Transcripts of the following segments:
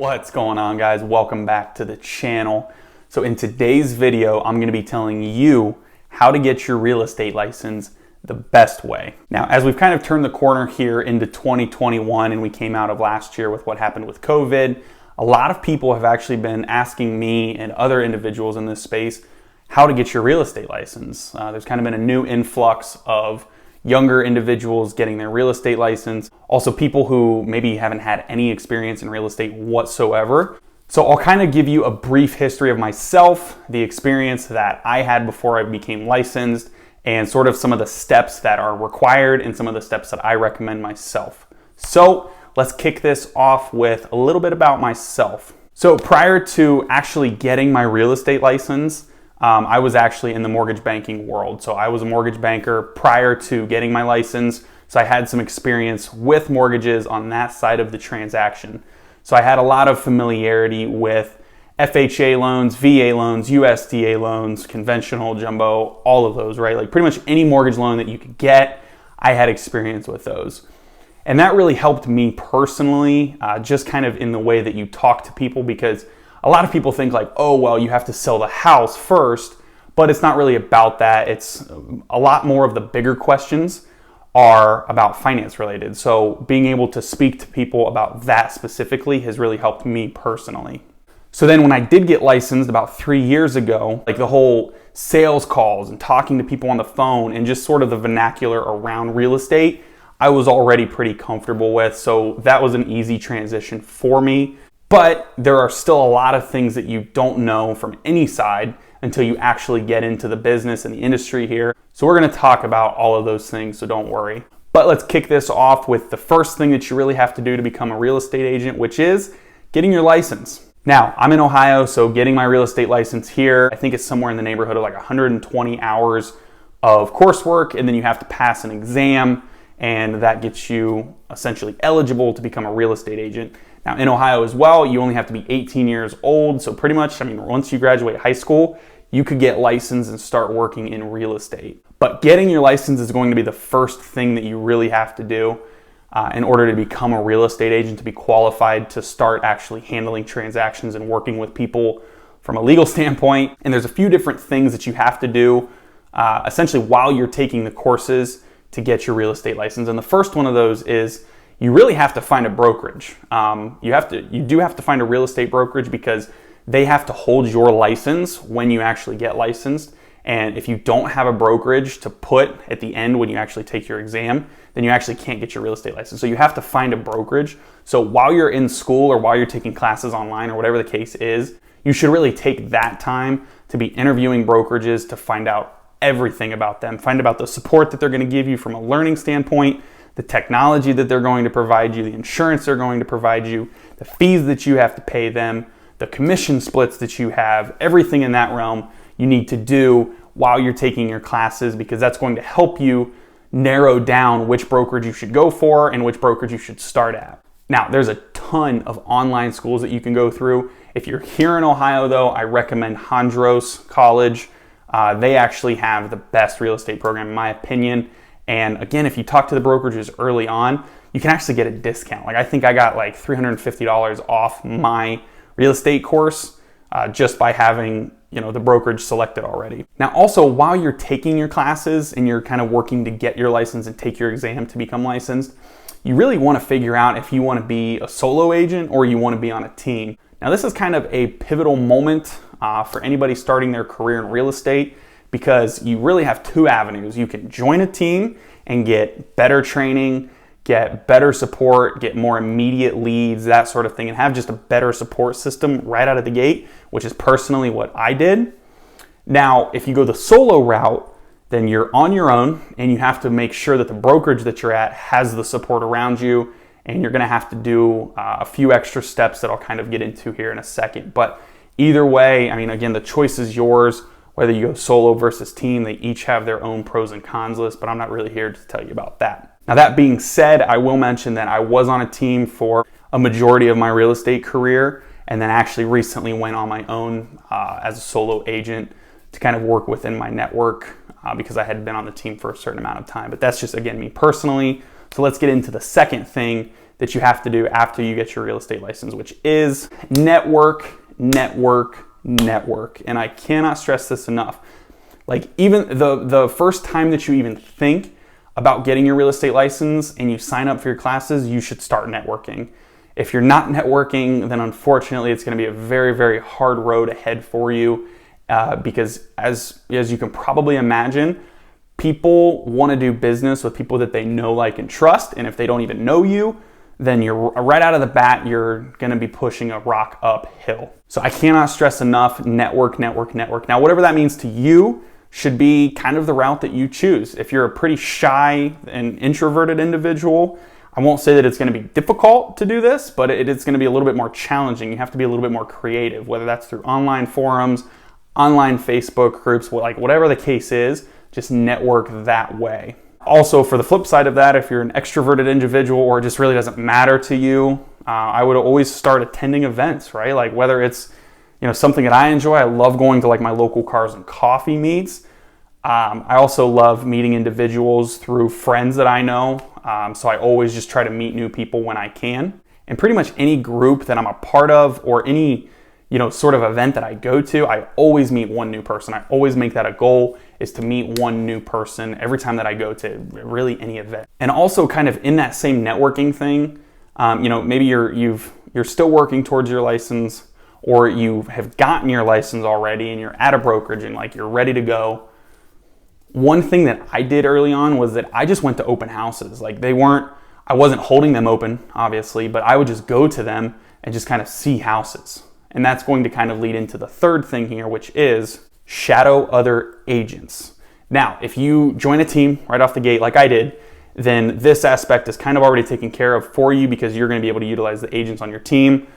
What's going on, guys? Welcome back to the channel. So in today's video, I'm going to be telling you how to get your real estate license the best way. Now, as we've kind of turned the corner here into 2021 and we came out of last year with what happened with COVID, a lot of people have actually been asking me and other individuals in this space how to get your real estate license. There's kind of been a new influx of younger individuals getting their real estate license. Also people who maybe haven't had any experience in real estate whatsoever. So I'll kind of give you a brief history of myself, the experience that I had before I became licensed, and sort of some of the steps that are required and some of the steps that I recommend myself. So let's kick this off with a little bit about myself. So prior to actually getting my real estate license, I was actually in the mortgage banking world. So I was a mortgage banker prior to getting my license. So I had some experience with mortgages on that side of the transaction. So I had a lot of familiarity with FHA loans, VA loans, USDA loans, conventional, jumbo, all of those, right? Like pretty much any mortgage loan that you could get, I had experience with those. And that really helped me personally, just kind of in the way that you talk to people, because a lot of people think like, oh, well, you have to sell the house first, but it's not really about that. It's a lot more of the bigger questions are about finance related. So being able to speak to people about that specifically has really helped me personally. So then when I did get licensed about 3 years ago, like the whole sales calls and talking to people on the phone and just sort of the vernacular around real estate, I was already pretty comfortable with. So that was an easy transition for me. But there are still a lot of things that you don't know from any side until you actually get into the business and the industry here. So we're going to talk about all of those things, so don't worry. But let's kick this off with the first thing that you really have to do to become a real estate agent, which is getting your license. Now, I'm in Ohio, so getting my real estate license here, I think it's somewhere in the neighborhood of like 120 hours of coursework, and then you have to pass an exam, and that gets you essentially eligible to become a real estate agent. Now in Ohio as well, you only have to be 18 years old. So pretty much, once you graduate high school, you could get licensed and start working in real estate. But getting your license is going to be the first thing that you really have to do in order to become a real estate agent, to be qualified to start actually handling transactions and working with people from a legal standpoint. And there's a few different things that you have to do essentially while you're taking the courses to get your real estate license. And the first one of those is you really have to find a brokerage. You do have to find a real estate brokerage because they have to hold your license when you actually get licensed. And if you don't have a brokerage to put at the end when you actually take your exam, then you actually can't get your real estate license. So you have to find a brokerage. So while you're in school or while you're taking classes online or whatever the case is, you should really take that time to be interviewing brokerages to find out everything about them. Find about the support that they're going to give you from a learning standpoint, the technology that they're going to provide you, the insurance they're going to provide you, the fees that you have to pay them, the commission splits that you have, everything in that realm you need to do while you're taking your classes, because that's going to help you narrow down which brokerage you should go for and which brokerage you should start at. Now, there's a ton of online schools that you can go through. If you're here in Ohio though, I recommend Hondros College. They actually have the best real estate program in my opinion. And again, if you talk to the brokerages early on, you can actually get a discount. Like I think I got like $350 off my real estate course just by having the brokerage selected already. Now also, while you're taking your classes and you're kind of working to get your license and take your exam to become licensed, you really want to figure out if you want to be a solo agent or you want to be on a team. Now this is kind of a pivotal moment for anybody starting their career in real estate, because you really have two avenues. You can join a team and get better training, get better support, get more immediate leads, that sort of thing, and have just a better support system right out of the gate, which is personally what I did. Now, if you go the solo route, then you're on your own and you have to make sure that the brokerage that you're at has the support around you, and you're gonna have to do a few extra steps that I'll kind of get into here in a second. But either way, again, the choice is yours. Whether you go solo versus team, they each have their own pros and cons list, but I'm not really here to tell you about that. Now that being said, I will mention that I was on a team for a majority of my real estate career, and then actually recently went on my own as a solo agent to kind of work within my network because I had been on the team for a certain amount of time. But that's just, again, me personally. So let's get into the second thing that you have to do after you get your real estate license, which is network, network, network. And I cannot stress this enough. Like, even the first time that you even think about getting your real estate license and you sign up for your classes, you should start networking. If you're not networking, then unfortunately it's going to be a very, very hard road ahead for you, because as you can probably imagine, people want to do business with people that they know, like, and trust. And if they don't even know you, then you're right out of the bat, you're going to be pushing a rock uphill. So I cannot stress enough, network, network, network. Now, whatever that means to you should be kind of the route that you choose. If you're a pretty shy and introverted individual, I won't say that it's going to be difficult to do this, but it's going to be a little bit more challenging. You have to be a little bit more creative, whether that's through online forums, online Facebook groups, like whatever the case is, just network that way. Also, for the flip side of that, if you're an extroverted individual or it just really doesn't matter to you, I would always start attending events, right? Like, whether it's, something that I enjoy, I love going to like my local Cars and Coffee meets. I also love meeting individuals through friends that I know. So I always just try to meet new people when I can. And pretty much any group that I'm a part of or any, sort of event that I go to, I always meet one new person. I always make that a goal, is to meet one new person every time that I go to really any event. And also, kind of in that same networking thing, maybe you're still working towards your license, or you have gotten your license already and you're at a brokerage and like you're ready to go. One thing that I did early on was that I just went to open houses. Like, I wasn't holding them open, obviously, but I would just go to them and just kind of see houses. And that's going to kind of lead into the third thing here, which is shadow other agents. Now, if you join a team right off the gate like I did, then this aspect is kind of already taken care of for you, because you're going to be able to utilize the agents on your team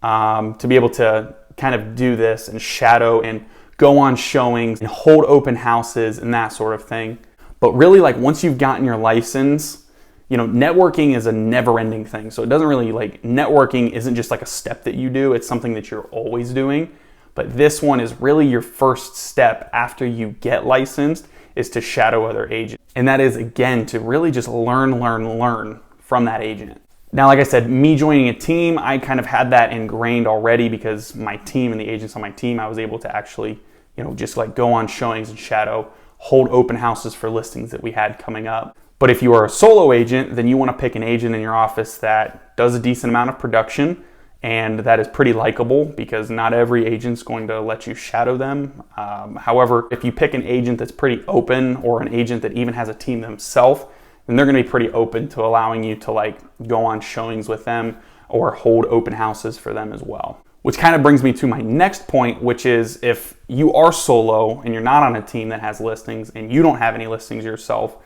to be able to kind of do this and shadow and go on showings and hold open houses and that sort of thing. But really, like, once you've gotten your license, networking is a never-ending thing. So it doesn't really, networking isn't just like a step that you do, it's something that you're always doing. But this one is really your first step after you get licensed, is to shadow other agents. And that is, again, to really just learn from that agent. Now, like I said, me joining a team, I kind of had that ingrained already, because my team and the agents on my team, I was able to actually, just like go on showings and shadow, hold open houses for listings that we had coming up. But if you are a solo agent, then you want to pick an agent in your office that does a decent amount of production and that is pretty likable, because not every agent's going to let you shadow them. However, if you pick an agent that's pretty open, or an agent that even has a team themselves, then they're going to be pretty open to allowing you to go on showings with them or hold open houses for them as well. Which kind of brings me to my next point, which is, if you are solo and you're not on a team that has listings and you don't have any listings yourself,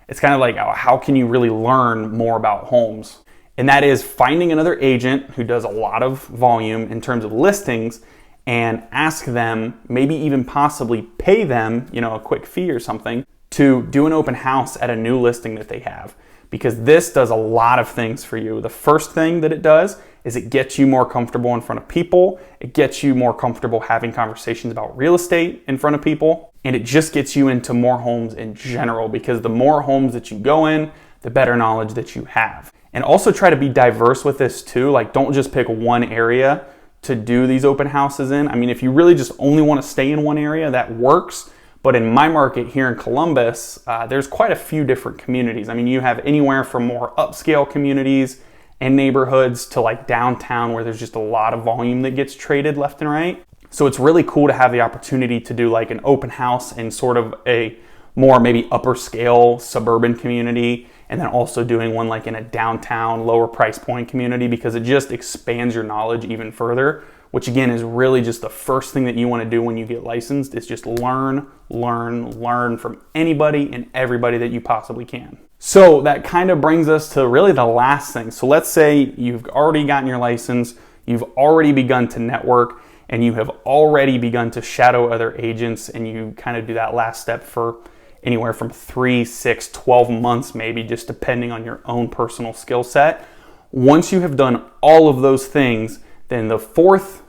it's kind of like, how can you really learn more about homes? And that is finding another agent who does a lot of volume in terms of listings, and ask them, maybe even possibly pay them, a quick fee or something, to do an open house at a new listing that they have. Because this does a lot of things for you. The first thing that it does is it gets you more comfortable in front of people. It gets you more comfortable having conversations about real estate in front of people. And it just gets you into more homes in general, because the more homes that you go in, the better knowledge that you have. And also try to be diverse with this too. Like, don't just pick one area to do these open houses in. I mean, if you really just only want to stay in one area, that works. But in my market here in Columbus, there's quite a few different communities. I mean, you have anywhere from more upscale communities and neighborhoods to like downtown, where there's just a lot of volume that gets traded left and right. So it's really cool to have the opportunity to do like an open house in sort of a more maybe upper scale suburban community, and then also doing one like in a downtown lower price point community, because it just expands your knowledge even further, which again is really just the first thing that you want to do when you get licensed, is just learn from anybody and everybody that you possibly can. So that kind of brings us to really the last thing. So let's say you've already gotten your license, you've already begun to network, and you have already begun to shadow other agents, and you kind of do that last step for anywhere from 3, 6, 12 months maybe, just depending on your own personal skill set. Once you have done all of those things, then the fourth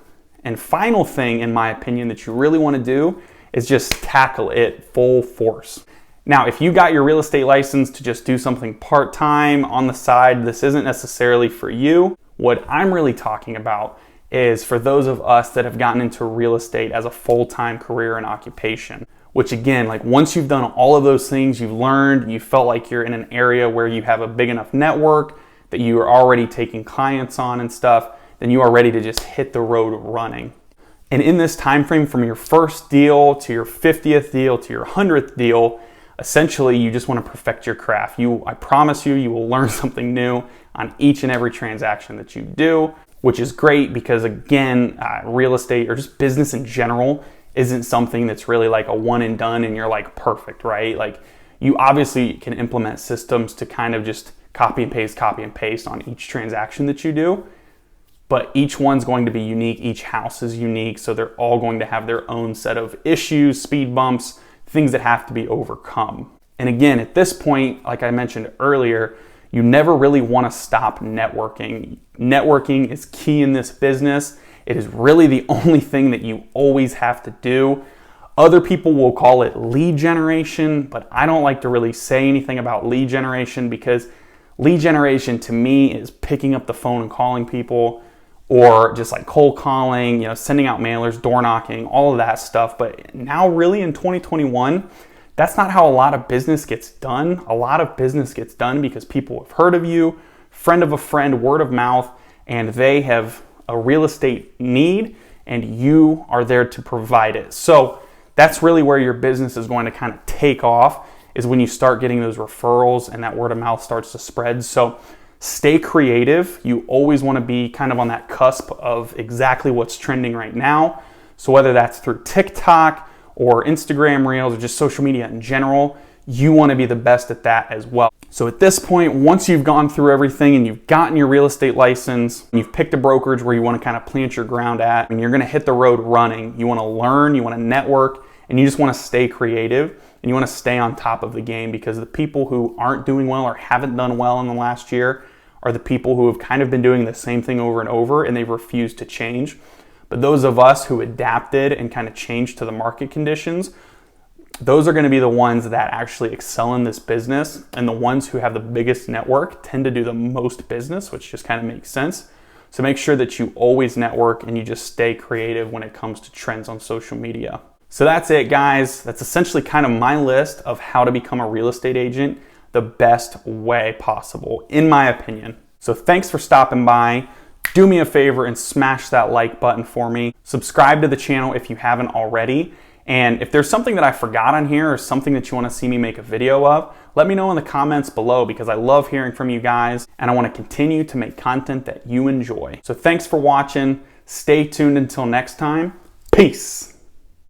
and final thing, in my opinion, that you really want to do is just tackle it full force. Now, if you got your real estate license to just do something part-time on the side, this isn't necessarily for you. What I'm really talking about is for those of us that have gotten into real estate as a full-time career and occupation, which again, like once you've done all of those things, you've learned, you felt like you're in an area where you have a big enough network that you are already taking clients on and stuff, then you are ready to just hit the road running. And in this time frame from your first deal to your 50th deal to your 100th deal, essentially you just want to perfect your craft. I promise you will learn something new on each and every transaction that you do, which is great because again, real estate or just business in general isn't something that's really like a one and done and you're like perfect, right? Like you obviously can implement systems to kind of just copy and paste on each transaction that you do. But each one's going to be unique, each house is unique, so they're all going to have their own set of issues, speed bumps, things that have to be overcome. And again, at this point, like I mentioned earlier, you never really want to stop networking. Networking is key in this business. It is really the only thing that you always have to do. Other people will call it lead generation, but I don't like to really say anything about lead generation because lead generation to me is picking up the phone and calling people, or just like cold calling, sending out mailers, door knocking, all of that stuff. But now really in 2021, that's not how a lot of business gets done. A lot of business gets done because people have heard of you, friend of a friend, word of mouth, and they have a real estate need and you are there to provide it. So that's really where your business is going to kind of take off, is when you start getting those referrals and that word of mouth starts to spread. So stay creative. You always want to be kind of on that cusp of exactly what's trending right now. So whether that's through TikTok or Instagram Reels or just social media in general, you want to be the best at that as well. So at this point, once you've gone through everything and you've gotten your real estate license, you've picked a brokerage where you want to kind of plant your ground at, and you're going to hit the road running. You want to learn, you want to network, and you just want to stay creative. And you want to stay on top of the game, because the people who aren't doing well or haven't done well in the last year are the people who have kind of been doing the same thing over and over and they've refused to change. But those of us who adapted and kind of changed to the market conditions, those are going to be the ones that actually excel in this business, and the ones who have the biggest network tend to do the most business, which just kind of makes sense. So make sure that you always network and you just stay creative when it comes to trends on social media. So that's it, guys. That's essentially kind of my list of how to become a real estate agent the best way possible, in my opinion. So thanks for stopping by. Do me a favor and smash that like button for me. Subscribe to the channel if you haven't already. And if there's something that I forgot on here or something that you want to see me make a video of, let me know in the comments below, because I love hearing from you guys and I want to continue to make content that you enjoy. So thanks for watching. Stay tuned until next time. Peace.